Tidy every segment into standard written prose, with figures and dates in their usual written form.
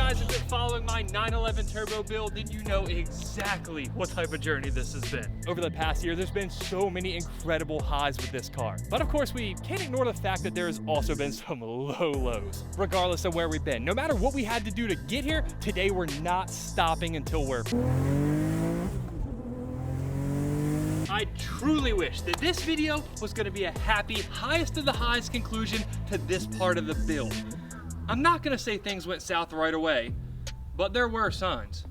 guys have been following my 911 turbo build, then you know exactly what type of journey this has been. Over the past year, there's been so many incredible highs with this car. But of course, we can't ignore the fact that there's also been some low lows. Regardless of where we've been, no matter what we had to do to get here, today we're not stopping until we're... I truly wish that this video was gonna be a happy, highest of the highs conclusion to this part of the build. I'm not gonna say things went south right away, but there were signs.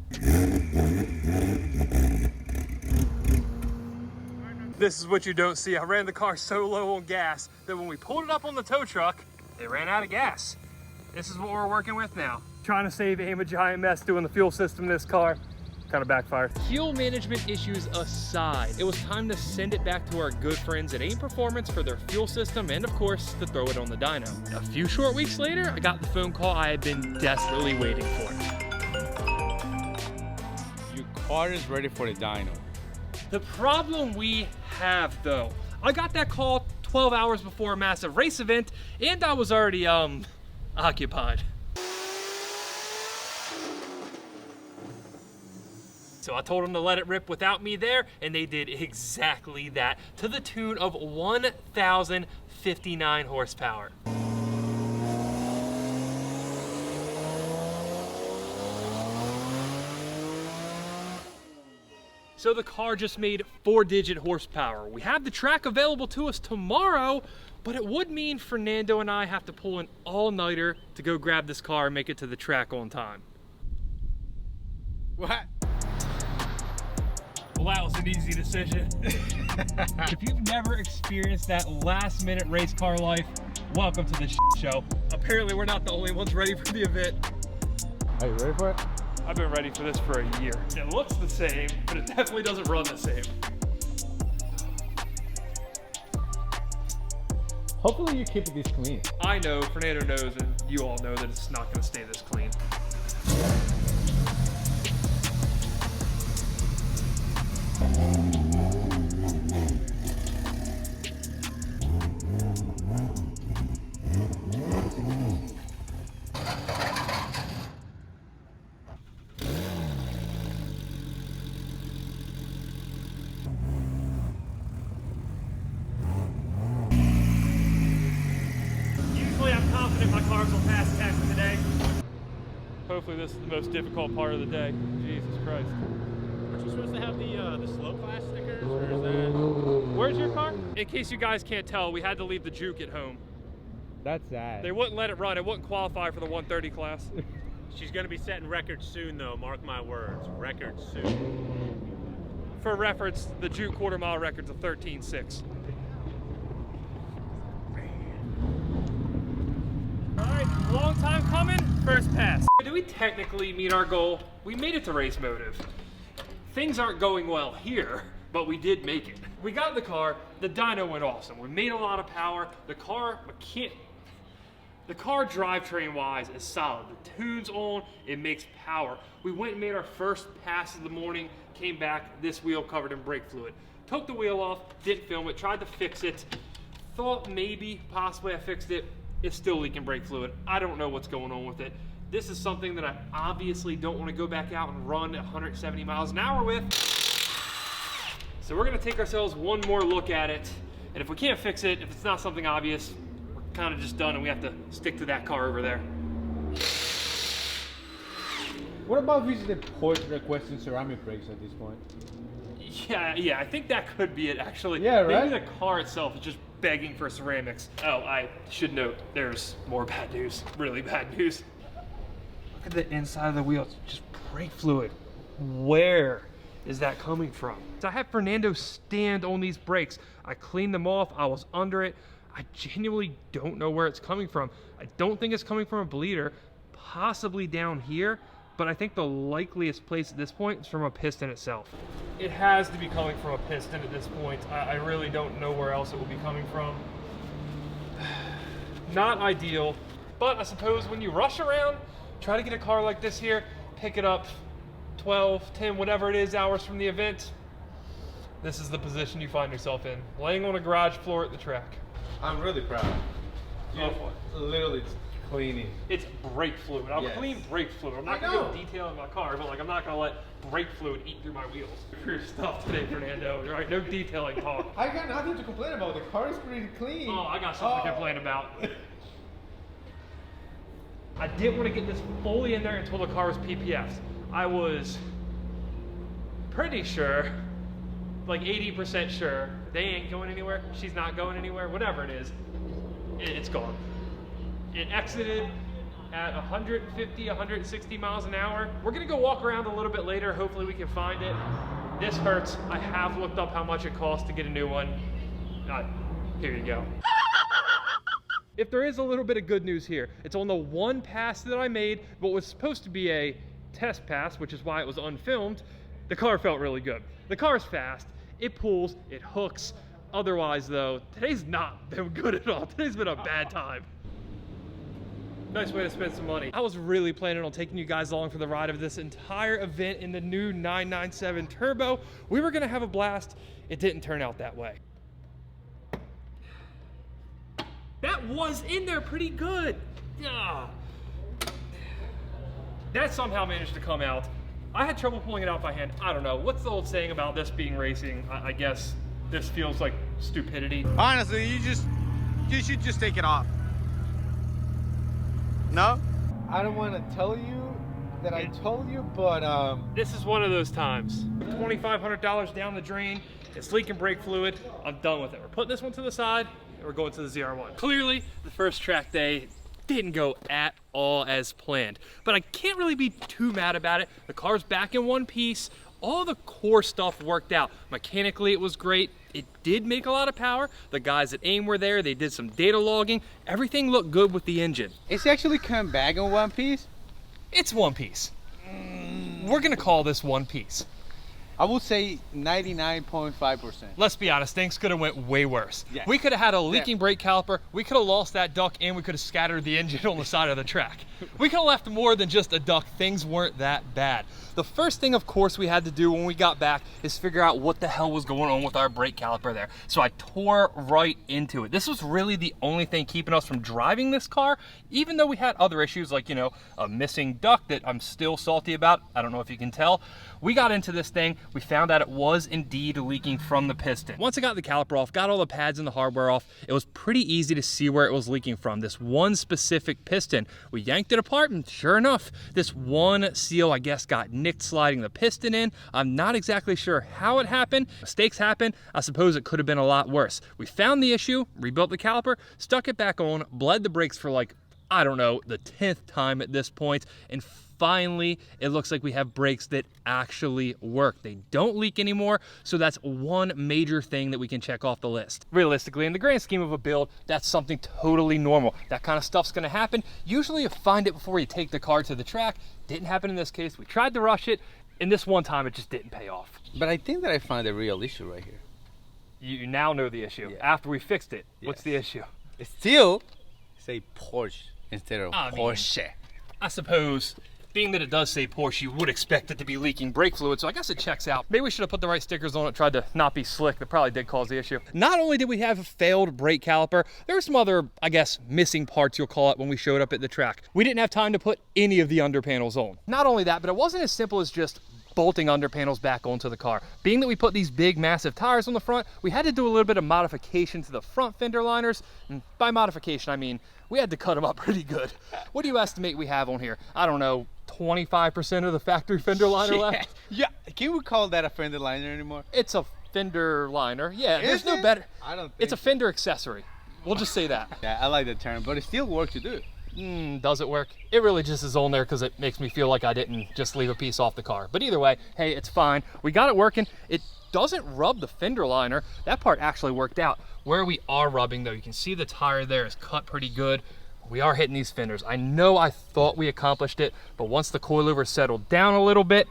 This is what you don't see. I ran the car so low on gas that when we pulled it up on the tow truck, it ran out of gas. This is what we're working with now. Trying to save aim a giant mess doing the fuel system in this car. Kind of backfired. Fuel management issues aside, it was time to send it back to our good friends at AIM Performance for their fuel system and of course to throw it on the dyno. A few short weeks later, I got the phone call I had been desperately waiting for. Your car is ready for the dyno. The problem we have though, I got that call 12 hours before a massive race event and I was already occupied. So I told them to let it rip without me there, and they did exactly that, to the tune of 1,059 horsepower. So the car just made 4-digit horsepower. We have the track available to us tomorrow, but it would mean Fernando and I have to pull an all-nighter to go grab this car and make it to the track on time. What? Well, that was an easy decision. If you've never experienced that last minute race car life, welcome to the show. Apparently we're not the only ones ready for the event. Are you ready for it? I've been ready for this for a year. It looks the same, but it definitely doesn't run the same. Hopefully you keep this clean. I know, Fernando knows, and you all know that it's not gonna stay this clean. Usually I'm confident my cars will pass test today. Hopefully this is the most difficult part of the day. Jesus Christ. Aren't you supposed to have the slow class stickers, or is that... Where's your car? In case you guys can't tell, we had to leave the Juke at home. That's sad. They wouldn't let it run. It wouldn't qualify for the 130 class. She's gonna be setting records soon though, mark my words. Records soon. For reference, the Juke quarter mile record's a 13.6. All right, long time coming, first pass. Did we technically meet our goal? We made it to race motive. Things aren't going well here, but we did make it. We got in the car, the dyno went awesome. We made a lot of power. The car drivetrain wise is solid. The tune's on, it makes power. We went and made our first pass of the morning, came back, this wheel covered in brake fluid. Took the wheel off, didn't film it, tried to fix it. Thought maybe, possibly I fixed it. It's still leaking brake fluid. I don't know what's going on with it. This is something that I obviously don't want to go back out and run 170 miles an hour with. So we're gonna take ourselves one more look at it. And if we can't fix it, if it's not something obvious, we're kind of just done and we have to stick to that car over there. What about visiting Porsche requesting ceramic brakes at this point? Yeah, I think that could be it actually. Yeah, right? Maybe the car itself is just begging for ceramics. Oh, I should note, there's more bad news, really bad news. Look at the inside of the wheel, it's just brake fluid. Where is that coming from? So I had Fernando stand on these brakes. I cleaned them off, I was under it. I genuinely don't know where it's coming from. I don't think it's coming from a bleeder, possibly down here, but I think the likeliest place at this point is from a piston itself. It has to be coming from a piston at this point. I really don't know where else it will be coming from. Not ideal, but I suppose when you rush around, try to get a car like this here, pick it up 12, 10, whatever it is hours from the event, this is the position you find yourself in, laying on a garage floor at the track. I'm really proud. You literally cleaning. It's brake fluid. I'll Yes. clean brake fluid. I'm not I gonna go know. detail in my car, but like I'm not gonna let brake fluid eat through my wheels. For your stuff today, Fernando. All right, no detailing talk. I got nothing to complain about. The car is pretty clean. Oh, I got something to complain about. I didn't want to get this fully in there until the car was PPFs. I was pretty sure, like 80% sure, they ain't going anywhere, she's not going anywhere, whatever it is, it's gone. It exited at 150, 160 miles an hour. We're gonna go walk around a little bit later, hopefully we can find it. This hurts. I have looked up how much it costs to get a new one. Here you go. If there is a little bit of good news here, it's on the one pass that I made, what was supposed to be a test pass, which is why it was unfilmed. The car felt really good. The car's fast, it pulls, it hooks. Otherwise though, today's not been good at all. Today's been a bad time. Nice way to spend some money. I was really planning on taking you guys along for the ride of this entire event in the new 997 Turbo. We were gonna have a blast. It didn't turn out that way. That was in there pretty good. Yeah. That somehow managed to come out. I had trouble pulling it out by hand. I don't know. What's the old saying about this being racing? I guess this feels like stupidity. Honestly, you should just take it off. No? I don't want to tell you that I told you, but This is one of those times. $2,500 down the drain. It's leaking brake fluid. I'm done with it. We're putting this one to the side and we're going to the ZR1. Clearly, the first track day didn't go at all as planned, but I can't really be too mad about it. The car's back in one piece. All the core stuff worked out. Mechanically, it was great. It did make a lot of power. The guys at AIM were there. They did some data logging. Everything looked good with the engine. It's actually come back in one piece. It's one piece. We're gonna call this one piece. I would say 99.5%. Let's be honest, things could have went way worse. Yes. We could have had a leaking brake caliper, we could have lost that duct, and we could have scattered the engine on the side of the track. We could have left more than just a duct. Things weren't that bad. The first thing, of course, we had to do when we got back is figure out what the hell was going on with our brake caliper there. So I tore right into it. This was really the only thing keeping us from driving this car, even though we had other issues like, you know, a missing duct that I'm still salty about. I don't know if you can tell. We got into this thing, we found out it was indeed leaking from the piston. Once I got the caliper off, got all the pads and the hardware off, it was pretty easy to see where it was leaking from, this one specific piston. We yanked it apart and sure enough, this one seal, I guess, got nicked sliding the piston in. I'm not exactly sure how it happened. Mistakes happen. I suppose it could have been a lot worse. We found the issue, rebuilt the caliper, stuck it back on, bled the brakes for like, I don't know, the 10th time at this point, and finally, it looks like we have brakes that actually work. They don't leak anymore, so that's one major thing that we can check off the list. Realistically, in the grand scheme of a build, that's something totally normal. That kind of stuff's gonna happen. Usually you find it before you take the car to the track. Didn't happen in this case. We tried to rush it, and this one time it just didn't pay off. But I think that I found the real issue right here. You now know the issue. Yeah. After we fixed it, what's Yes. the issue? It's still say Porsche instead of I mean, Porsche. I suppose, being that it does say Porsche, you would expect it to be leaking brake fluid, so I guess it checks out. Maybe we should have put the right stickers on it, tried to not be slick. That probably did cause the issue. Not only did we have a failed brake caliper, there were some other, I guess, missing parts, you'll call it, when we showed up at the track. We didn't have time to put any of the under panels on. Not only that, but it wasn't as simple as just bolting under panels back onto the car. Being that we put these big, massive tires on the front, we had to do a little bit of modification to the front fender liners. And by modification, I mean, we had to cut them up pretty good. What do you estimate we have on here? I don't know, 25% of the factory fender liner left? Yeah, can we call that a fender liner anymore? It's a fender liner. Yeah, there's Is no it? better. I don't think It's a fender accessory. We'll just say that. Yeah, I like the term, but it still works to do it. Does it work? It really just is on there because it makes me feel like I didn't just leave a piece off the car. But either way, hey, it's fine. We got it working. It doesn't rub the fender liner. That part actually worked out. Where we are rubbing though, you can see the tire there is cut pretty good. We are hitting these fenders. I know I thought we accomplished it, but once the coilover settled down a little bit,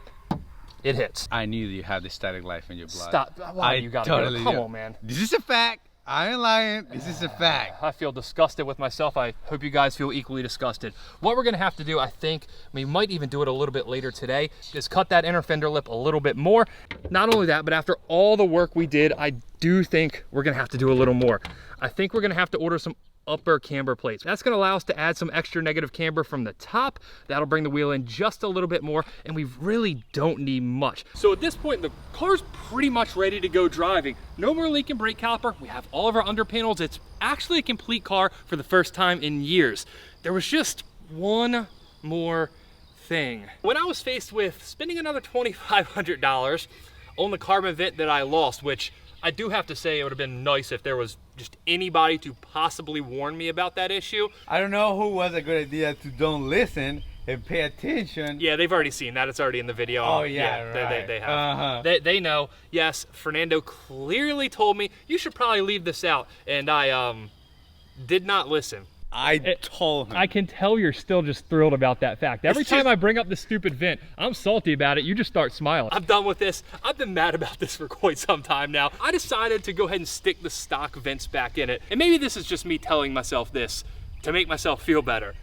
it hits. I knew you have the static life in your blood. Stop. Why you gotta totally go? Come do. on, man. This is a fact. I ain't lying. This is a fact. I feel disgusted with myself. I hope you guys feel equally disgusted. What we're gonna have to do, I think, we might even do it a little bit later today, is cut that inner fender lip a little bit more. Not only that, but after all the work we did, I do think we're gonna have to do a little more. I think we're gonna have to order some upper camber plates. That's gonna allow us to add some extra negative camber from the top. That'll bring the wheel in just a little bit more, and we really don't need much. So at this point, the car's pretty much ready to go driving. No more leaking brake caliper. We have all of our under panels. It's actually a complete car for the first time in years. There was just one more thing. When I was faced with spending another $2,500 on the carbon vent that I lost, which I do have to say it would have been nice if there was just anybody to possibly warn me about that issue. I don't know who was a good idea to don't listen and pay attention. Yeah, they've already seen that. It's already in the video. Oh yeah, right. They have. They know. Yes, Fernando clearly told me you should probably leave this out, and I did not listen. I told him. I can tell you're still just thrilled about that fact. Every time I bring up the stupid vent, I'm salty about it. You just start smiling. I'm done with this. I've been mad about this for quite some time now. I decided to go ahead and stick the stock vents back in it. And maybe this is just me telling myself this to make myself feel better,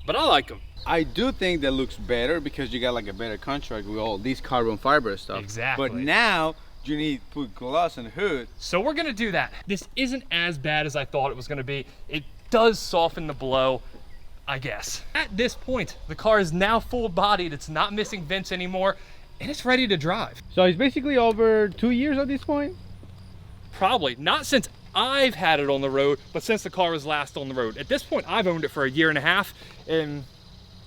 but I like them. I do think that looks better because you got like a better contract with all these carbon fiber stuff. Exactly. But now you need to put glass on the hood. So we're gonna do that. This isn't as bad as I thought it was gonna be. It does soften the blow, I guess. At this point, the car is now full bodied. It's not missing vents anymore, and it's ready to drive. So it's basically over 2 years at this point? Probably, not since I've had it on the road, but since the car was last on the road. At this point, I've owned it for 1.5 years, and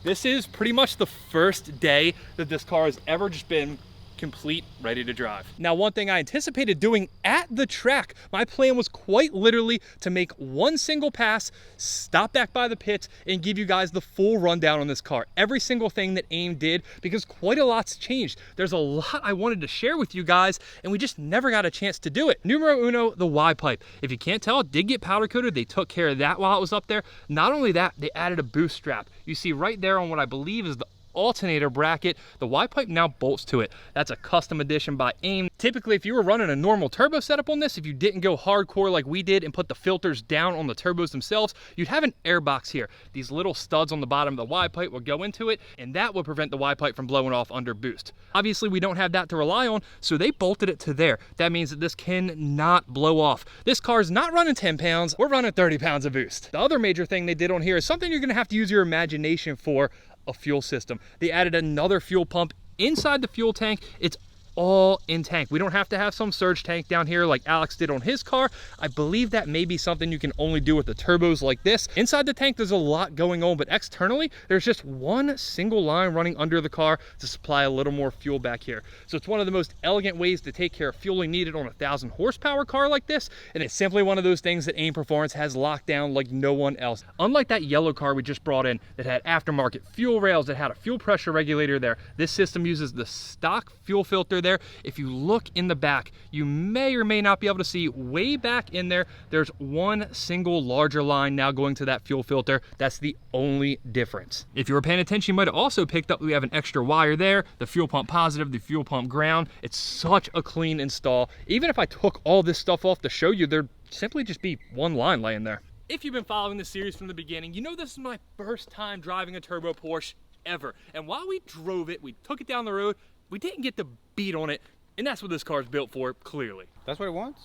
this is pretty much the first day that this car has ever just been complete, ready to drive. Now, one thing I anticipated doing at the track, my plan was quite literally to make one single pass, stop back by the pits, and give you guys the full rundown on this car. Every single thing that AIM did, because quite a lot's changed. There's a lot I wanted to share with you guys, and we just never got a chance to do it. Numero uno, the Y pipe. If you can't tell, it did get powder coated. They took care of that while it was up there. Not only that, they added a boost strap. You see right there on what I believe is the alternator bracket, the Y pipe now bolts to it. That's a custom addition by AIM. Typically, if you were running a normal turbo setup on this, if you didn't go hardcore like we did and put the filters down on the turbos themselves, you'd have an air box here. These little studs on the bottom of the Y pipe would go into it, and that would prevent the Y pipe from blowing off under boost. Obviously, we don't have that to rely on, so they bolted it to there. That means that this cannot blow off. This car's not running 10 pounds, we're running 30 pounds of boost. The other major thing they did on here is something you're gonna have to use your imagination for: a fuel system. They added another fuel pump inside the fuel tank. It's all in tank. We don't have to have some surge tank down here like Alex did on his car. I believe that may be something you can only do with the turbos like this. Inside the tank, there's a lot going on, but externally, there's just one single line running under the car to supply a little more fuel back here. So it's one of the most elegant ways to take care of fueling needed on a 1,000 horsepower car like this, and it's simply one of those things that AIM Performance has locked down like no one else. Unlike that yellow car we just brought in that had aftermarket fuel rails, that had a fuel pressure regulator there, this system uses the stock fuel filter there. If you look in the back, you may or may not be able to see way back in there, there's one single larger line now going to that fuel filter. That's the only difference. If you were paying attention, you might have also picked up we have an extra wire there, the fuel pump positive, the fuel pump ground. It's such a clean install. Even if I took all this stuff off to show you, there'd simply just be one line laying there. If you've been following this series from the beginning, you know this is my first time driving a turbo Porsche ever. And while we drove it, we took it down the road, we didn't get the beat on it, and that's what this car's built for, clearly. That's what it wants?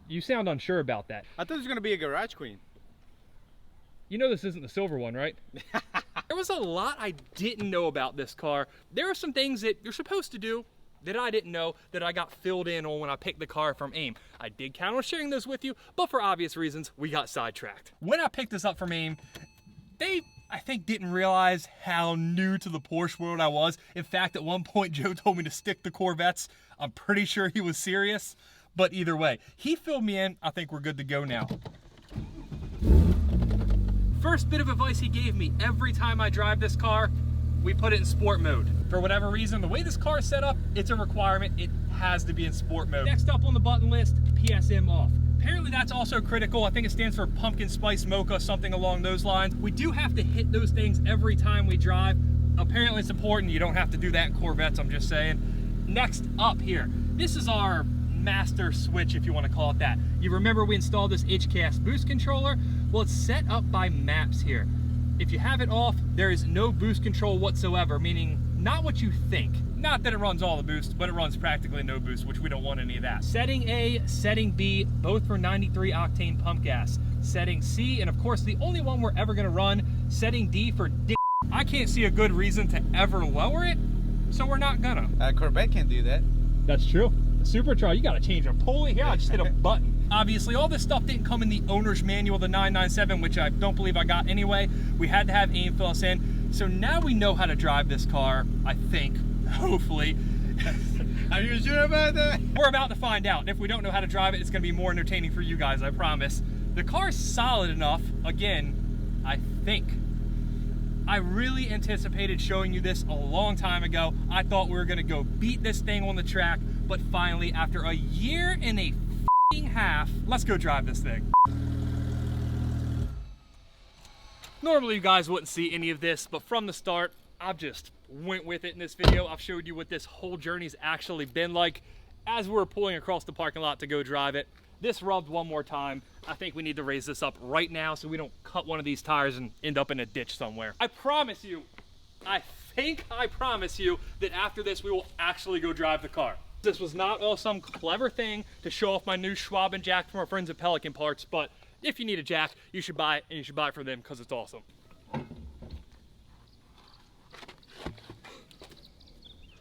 You sound unsure about that. I thought it was gonna be a garage queen. You know this isn't the silver one, right? There was a lot I didn't know about this car. There are some things that you're supposed to do that I didn't know that I got filled in on when I picked the car from AIM. I did count on sharing those with you, but for obvious reasons, we got sidetracked. When I picked this up from AIM, they, I think, didn't realize how new to the Porsche world I was. In fact, at one point, Joe told me to stick to Corvettes. I'm pretty sure he was serious, but either way, he filled me in. I think we're good to go now. First bit of advice he gave me: every time I drive this car, we put it in sport mode. For whatever reason, the way this car is set up, it's a requirement. It has to be in sport mode. Next up on the button list, PSM off. Apparently that's also critical. I think it stands for pumpkin spice mocha, something along those lines. We do have to hit those things every time we drive. Apparently it's important. You don't have to do that in Corvettes, I'm just saying. Next up here, this is our master switch, if you want to call it that. You remember we installed this HKS boost controller? Well, it's set up by maps here. If you have it off, there is no boost control whatsoever, meaning not what you think. Not that it runs all the boost, but it runs practically no boost, which we don't want any of that. Setting A, setting B, both for 93 octane pump gas. Setting C, and of course the only one we're ever gonna run, setting D for D. I can't see a good reason to ever lower it, so we're not gonna. Corvette can do that. That's true. The Supercharger, you gotta change a pulley here. I just hit a button. Obviously, all this stuff didn't come in the owner's manual, the 997, which I don't believe I got anyway. We had to have AIM fill us in. So now we know how to drive this car, I think, hopefully. Are you sure about that? We're about to find out. If we don't know how to drive it, it's gonna be more entertaining for you guys, I promise. The car's solid enough, again, I think. I really anticipated showing you this a long time ago. I thought we were gonna go beat this thing on the track, but finally, after a year and a half, let's go drive this thing. Normally you guys wouldn't see any of this, but from the start, I've just went with it in this video. I've showed you what this whole journey's actually been like as we're pulling across the parking lot to go drive it. This rubbed one more time. I think we need to raise this up right now so we don't cut one of these tires and end up in a ditch somewhere. I promise you, I promise you that after this we will actually go drive the car. This was not all some clever thing to show off my new Schwab and jack from our friends at Pelican Parts, but if you need a jack, you should buy it, and you should buy it from them because it's awesome.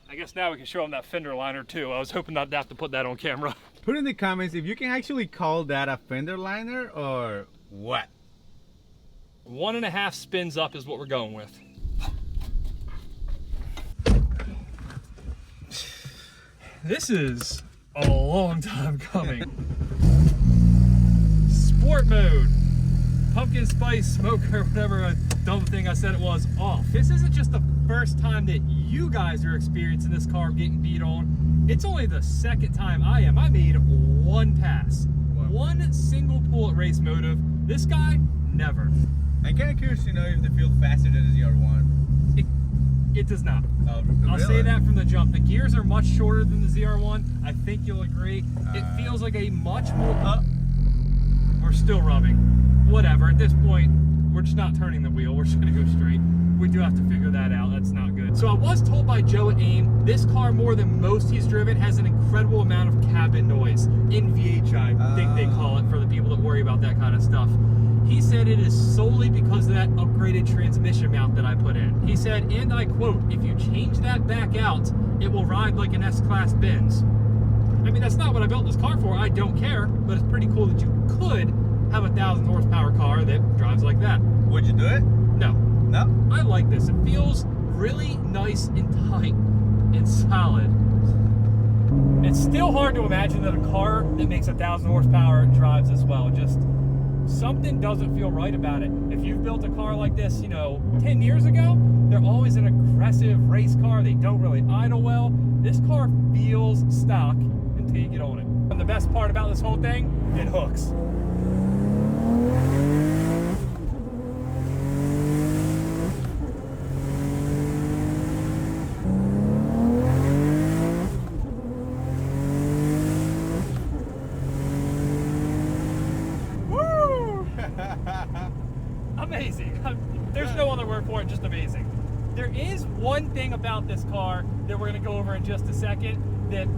I guess now we can show them that fender liner too. I was hoping not to have to put that on camera. Put in the comments if you can actually call that a fender liner or what. 1.5 spins up is what we're going with. This is a long time coming. Sport mode, pumpkin spice smoker, whatever dumb thing I said it was, off. This isn't just the first time that you guys are experiencing this car getting beat on. It's only the second time I am. I made one pass, one single pull at race motive. This guy, never. I'm kind of curious to know if they feel faster than the ZR1. It does not. Oh, really? I'll say that from the jump. The gears are much shorter than the ZR1. I think you'll agree. It feels like a much more... we're still rubbing. Whatever. At this point, we're just not turning the wheel. We're just going to go straight. We do have to figure that out. That's not good. So I was told by Joe at AIM, this car, more than most he's driven, has an incredible amount of cabin noise. NVH, I think they call it for the people that worry about that kind of stuff. He said it is solely because of that upgraded transmission mount that I put in. He said, and I quote, if you change that back out, it will ride like an S-Class Benz. I mean, that's not what I built this car for. I don't care, but it's pretty cool that you could have a 1,000 horsepower car that drives like that. Would you do it? No. No? I like this. It feels really nice and tight and solid. It's still hard to imagine that a car that makes 1,000 horsepower drives as well. Just something doesn't feel right about it. If you've built a car like this, you know, 10 years ago, they're always an aggressive race car. They don't really idle well. This car feels stock until you get on it. And the best part about this whole thing, it hooks. Amazing. There's no other word for it, just amazing. There is one thing about this car that we're going to go over in just a second that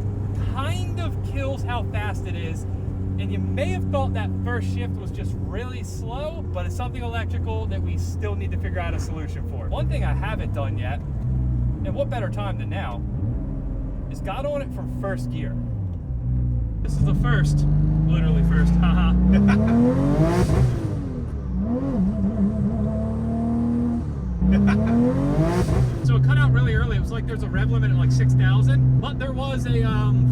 kind of kills how fast it is. And you may have thought that first shift was just really slow, but it's something electrical that we still need to figure out a solution for. One thing I haven't done yet, and what better time than now, is got on it from first gear. This is the first, literally first, haha. So it cut out really early. It was like there's a rev limit at like 6,000, but there was a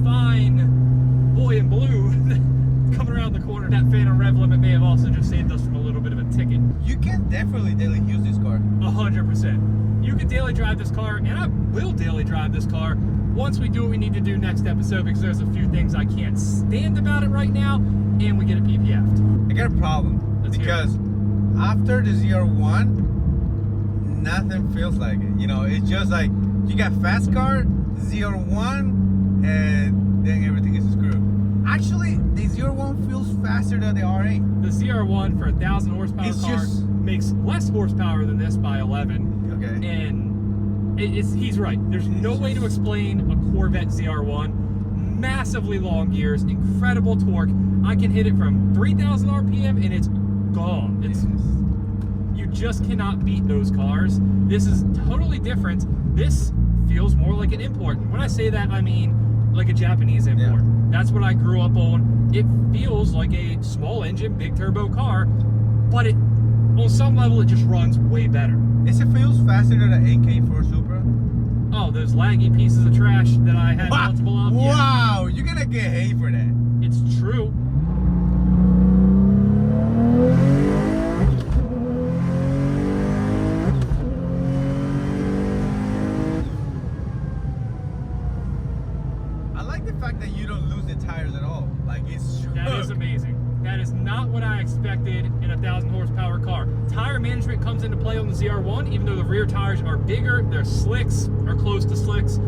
fine boy in blue coming around the corner. That phantom rev limit may have also just saved us from a little bit of a ticket. You can definitely daily use this car. 100%. You can daily drive this car, and I will daily drive this car once we do what we need to do next episode, because there's a few things I can't stand about it right now, and we get it PPF'd. I got a problem. Let's hear because after the ZR1, nothing feels like it. You know, it's just like you got fast car, ZR1, and then everything is screwed. Actually, the ZR1 feels faster than the R8. The ZR1 for 1,000 horsepower car makes less horsepower than this by 11. Okay. And He's right. There's no way to explain a Corvette ZR1. Massively long gears, incredible torque. I can hit it from 3,000 RPM and it's gone. You just cannot beat those cars. This is totally different. This feels more like an import. When I say that, I mean like a Japanese import. Yeah. That's what I grew up on. It feels like a small engine, big turbo car, but on some level it just runs way better. It feels faster than an AK4 Supra. Oh, those laggy pieces of trash that I had multiple of. Wow, you're gonna get hate for that. It's true. I like the fact that you don't lose the tires at all. Like, it's true. That is amazing. That is not what I expected in a 1,000 horsepower car. Tire management comes into play on the ZR1, even though the rear tires are bigger, their slicks are close to slicks.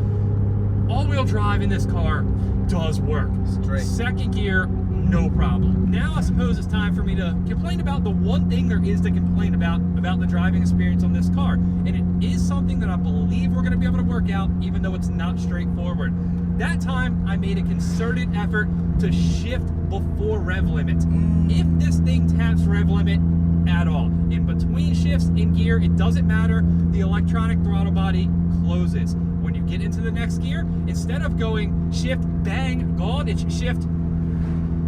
All-wheel drive in this car does work. Straight. Second gear, no problem. Now I suppose it's time for me to complain about the one thing there is to complain about the driving experience on this car. And it is something that I believe we're gonna be able to work out, even though it's not straightforward. That time, I made a concerted effort to shift before rev limit. If this thing taps rev limit at all, in between shifts in gear, it doesn't matter, the electronic throttle body closes. When you get into the next gear, instead of going shift, bang, gone, it's shift,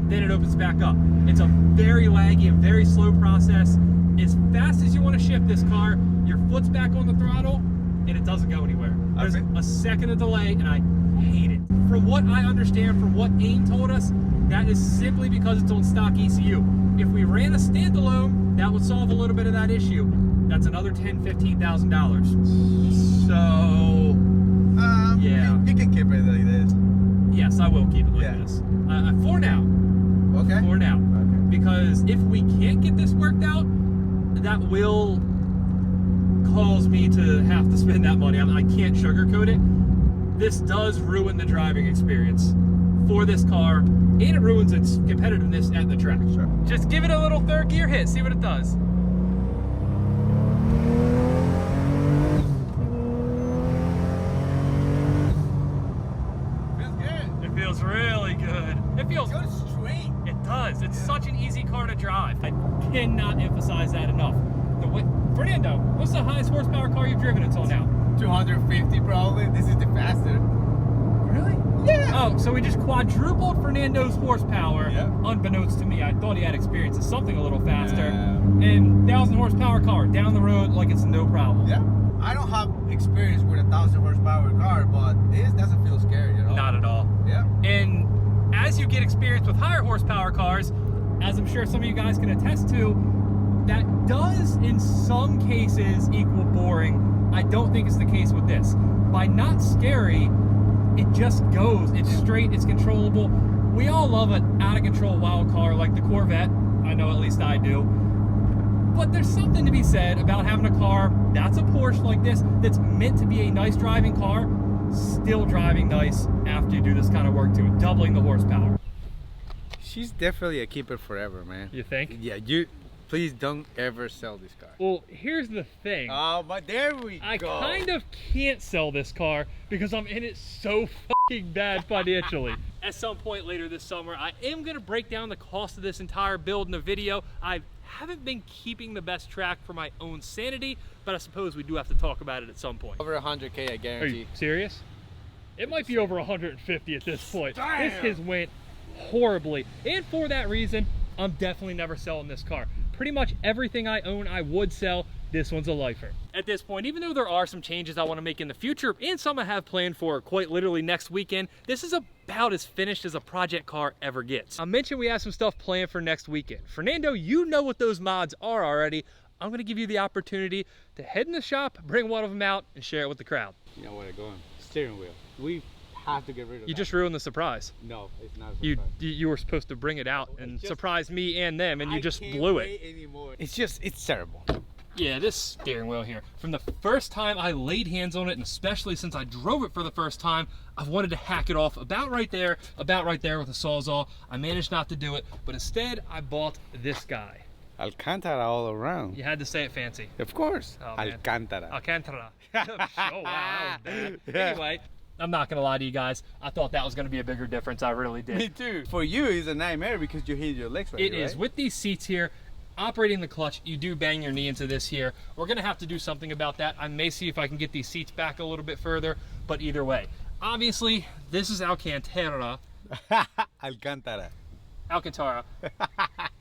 then it opens back up. It's a very laggy and very slow process. As fast as you want to shift this car, your foot's back on the throttle, and it doesn't go anywhere. There's a second of delay, and I hate it. From what I understand, from what AIM told us, that is simply because it's on stock ECU. If we ran a standalone, that would solve a little bit of that issue. That's another $10,000, $15,000. So, yeah. You can keep it like this. Yes, I will keep it like this. For now. Okay. For now. Okay. Because if we can't get this worked out, that will cause me to have to spend that money. I can't sugarcoat it. This does ruin the driving experience for this car, and it ruins its competitiveness at the track. Sure. Just give it a little third gear hit, see what it does. Feels good. It feels really good. It feels It goes straight. It does. It's such an easy car to drive. I cannot emphasize that enough. Fernando, what's the highest horsepower car you've driven until now? 250 probably. This is the faster. Really? Yeah. Oh, so we just quadrupled Fernando's horsepower. Yeah. Unbeknownst to me, I thought he had experience in something a little faster. Yeah. And 1,000 horsepower car down the road like it's no problem. Yeah. I don't have experience with a 1,000 horsepower car, but this doesn't feel scary at all. Not at all. Yeah. And as you get experience with higher horsepower cars, as I'm sure some of you guys can attest to, that does in some cases equal boring. I don't think it's the case with this. By not scary, it just goes. It's straight, it's controllable. We all love an out of control wild car like the Corvette. I know at least I do. But there's something to be said about having a car that's a Porsche like this, that's meant to be a nice driving car, still driving nice after you do this kind of work to it, doubling the horsepower. She's definitely a keeper forever, man. You think? Yeah, please don't ever sell this car. Well, here's the thing. Oh, but there we I go. kind of can't sell this car because I'm in it so fucking bad financially. At some point later this summer, I am gonna break down the cost of this entire build in a video. I haven't been keeping the best track for my own sanity, but I suppose we do have to talk about it at some point. Over 100K, I Are guarantee. you serious? It might be over 150 at this point. Damn. This has went horribly. And for that reason, I'm definitely never selling this car. Pretty much everything I own, I would sell. This one's a lifer. At this point, even though there are some changes I want to make in the future, and some I have planned for quite literally next weekend, this is about as finished as a project car ever gets. I mentioned we have some stuff planned for next weekend. Fernando, you know what those mods are already. I'm going to give you the opportunity to head in the shop, bring one of them out, and share it with the crowd. You know where to go. Steering wheel. We have to get rid of You that. just ruined the surprise. No, it's not a surprise. You were supposed to bring it out and surprise me and them, and you just I can't blew wait it. anymore. It's terrible. Yeah, this steering wheel here, from the first time I laid hands on it, and especially since I drove it for the first time, I've wanted to hack it off about right there with a Sawzall. I managed not to do it, but instead I bought this guy. Alcantara all around. You had to say it fancy. Of course. Oh, man. Alcantara. Alcantara. Oh, wow, that was bad. Anyway, I'm not going to lie to you guys. I thought that was going to be a bigger difference. I really did. Me too. For you, it's a nightmare because you hit your legs right It here, is. right? With these seats here, operating the clutch, you do bang your knee into this here. We're going to have to do something about that. I may see if I can get these seats back a little bit further, but either way. Obviously, this is Alcantara. Alcantara. Alcantara.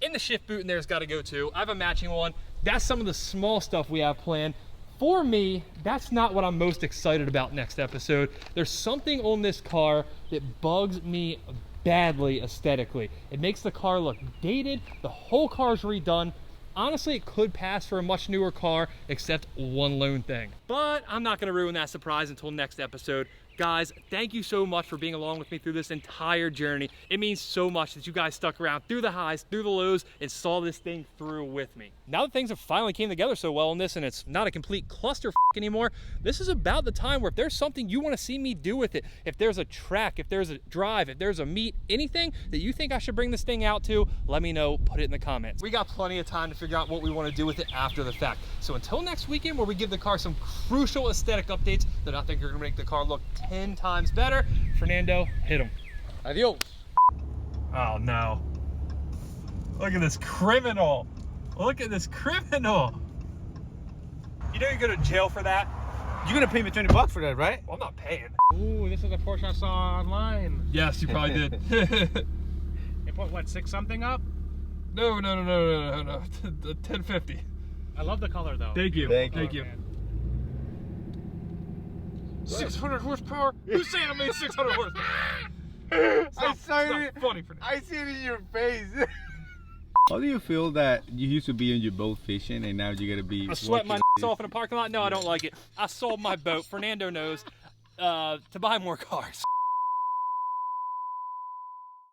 In the shift boot, and there's got to go too. I have a matching one. That's some of the small stuff we have planned. For me, that's not what I'm most excited about next episode. There's something on this car that bugs me badly aesthetically. It makes the car look dated. The whole car's redone. Honestly, it could pass for a much newer car, except one lone thing. But I'm not gonna ruin that surprise until next episode. Guys, thank you so much for being along with me through this entire journey. It means so much that you guys stuck around through the highs, through the lows, and saw this thing through with me. Now that things have finally came together so well in this and it's not a complete cluster anymore, this is about the time where if there's something you want to see me do with it, if there's a track, if there's a drive, if there's a meet, anything that you think I should bring this thing out to, let me know, put it in the comments. We got plenty of time to figure out what we want to do with it after the fact. So until next weekend where we give the car some crucial aesthetic updates that I think are going to make the car look 10 times better, Fernando, hit him. Adios. Oh no. Look at this criminal. Look at this criminal. You know you go to jail for that? You're gonna pay me 20 bucks for that, right? Well, I'm not paying. Ooh, this is a Porsche I saw online. Yes, you probably did. They put what, 6 something up? No. 1050. I love the color though. Thank you. Thank you. Man. 600 horsepower? Who's saying I made 600 horsepower? I saw it. Funny for I see it in your face. How do you feel that you used to be on your boat fishing and now you gotta be? I sweat my off in a parking lot? No, I don't like it. I sold my boat, Fernando knows, to buy more cars.